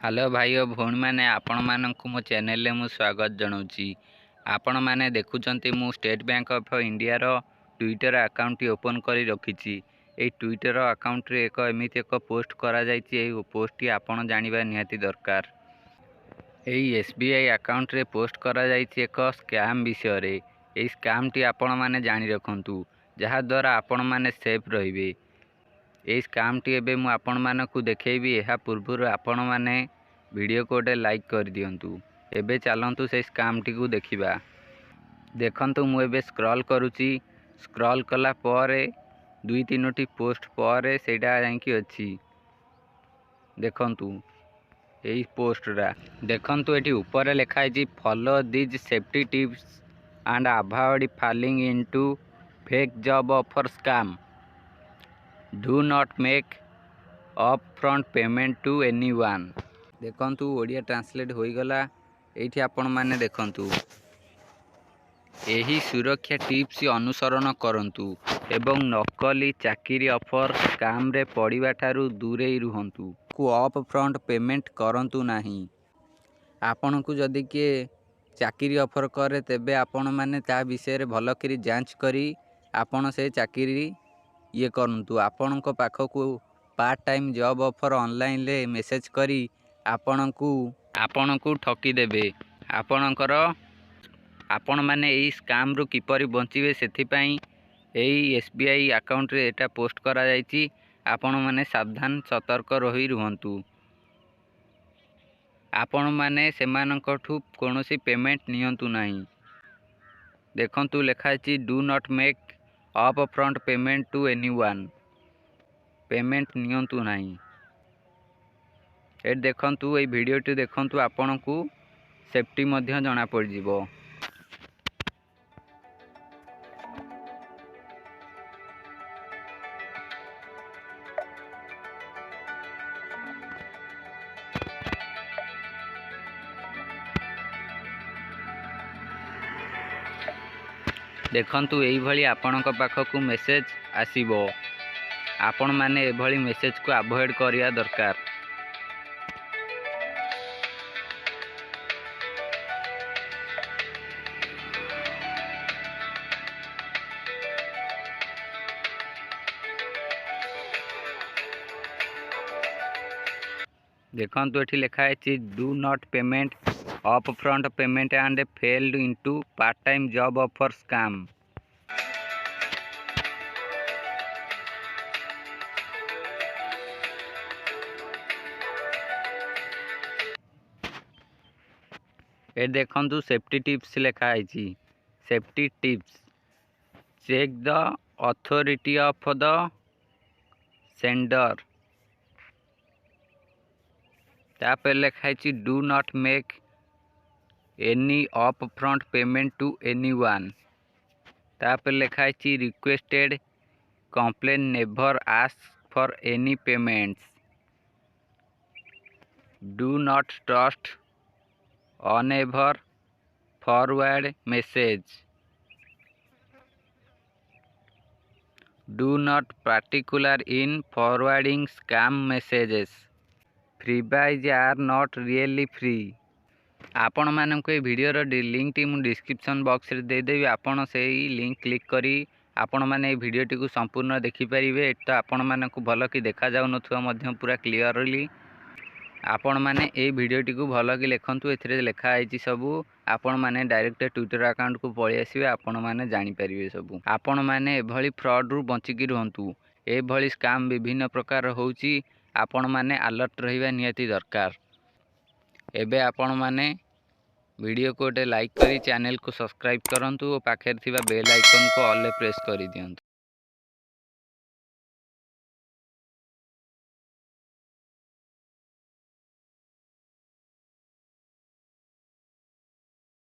Hello भाई और भौणी मैंने आपण मानक मो चैनल में स्वागत जनाऊँगी। आपण मैंने देखुंत मु स्टेट बैंक ऑफ इंडिया रो ट्विटर अकाउंट ओपन कर रखी। ट्विटर अकाउंट रे एक एमती एक पोस्ट करा जायछि। पोस्ट आपण जानिबा निहाती दरकार। एसबीआई अकाउंट रे पोस्ट करा जायछि एक स्कैम विषय रे। स्कैम टी आपण माने जानि रखंतु जहा द्वारा आपण माने सेफ रहिबे। ये स्कैम टी एबे मु आपण मानकु देखैबी। एहा पूर्वरु आपण माने वीडियो को गोटे लाइक कर दियंतु। एबे चलंतु से स्कैम टी को देखिबा। देखंतु मु एबे स्क्रॉल करूची। स्क्रॉल कला परे दुई तीनोटी पोस्ट परे सेडा जांकी अछि। देखंतु एई पोस्टरा देखंतु एटी ऊपर लिखा है follow this safety tips and avoid falling into fake job offer scam. Do not make upfront payment to anyone. देखंतु ओडिया ट्रांसलेट हो गला। एठी आपण माने देखंतु एही सुरक्षा टिप्स अनुसरण करंतु एवं नकली चाकरी ऑफर स्कैम रे पड़िबा ठारू दूरे रुहंतु। को अपफ्रंट पेमेंट करंतु नाही। आपण को जदि के चाकरी ऑफर करे तेबे आपण माने ता विषय रे भलो करी जांच करी आपण से चाकरी ये करंतु। आपण को पाखो को part time job offer online ले मेसेज करी आपण को ठकी देबे। आपण माने एई स्कैम रु किपरि बंचिबे सेथि पई एई एसबीआई अकाउंट रे एटा पोस्ट करा जायछि। आपण माने सावधान सतर्क रही रुहंतु। आपण माने सेमानकठु कोनोसी पेमेंट नियंतु नाही। देखंतु लेखा अछि do not make upfront payment to anyone. Payment नियंतु नाही। ए देखंतु ए वीडियोटी देखंतु आपण को सेफ्टी मध्य जणा पड़ जिवो। देखंतु एई भली आपणक पाखकु मेसेज आसीबो। आपण माने ए भली मेसेज को अवॉइड करिया दरकार। देखंतु एठी लिखा है do not payment upfront payment and failed into part time job offer scam. ए देखंतु सेफ्टी टिप्स लिखा है। Safety tips check the authority of the sender. तापर लिखा है do not make any upfront payment to anyone. तापर लिखा है requested complain never ask for any payments. Do not trust unverified forward message. Do not particular in forwarding scam messages. Freebies are not really free. आपण मानक ए video रो link T मु description box रे दे देबी। आपण से link click करी आपण माने video T को संपूर्ण देखि परिबे। तो आपण मानक भलो कि देखा जाउ नथुवा मध्यम पूरा क्लियरली। आपण माने ए वीडियो टी को भलो कि लेखंतु। एथिरे लेखा आइछि सबु। आपण माने डायरेक्ट ट्विटर अकाउंट को पळि आसीबे। आपण माने जानि परिबे सबु। आपण माने ए भली फ्रॉड रु बंची कि रहंतु। ए भली स्कैम विभिन्न प्रकार होउछि। आपण माने अलर्ट रहिबा नियति दरकार। एबे आपण माने वीडियो को गोटे लाइक करी चैनल को सब्सक्राइब करंतु और पाखे थिबा बेल आइकन को ऑल प्रेस करी दियंतु।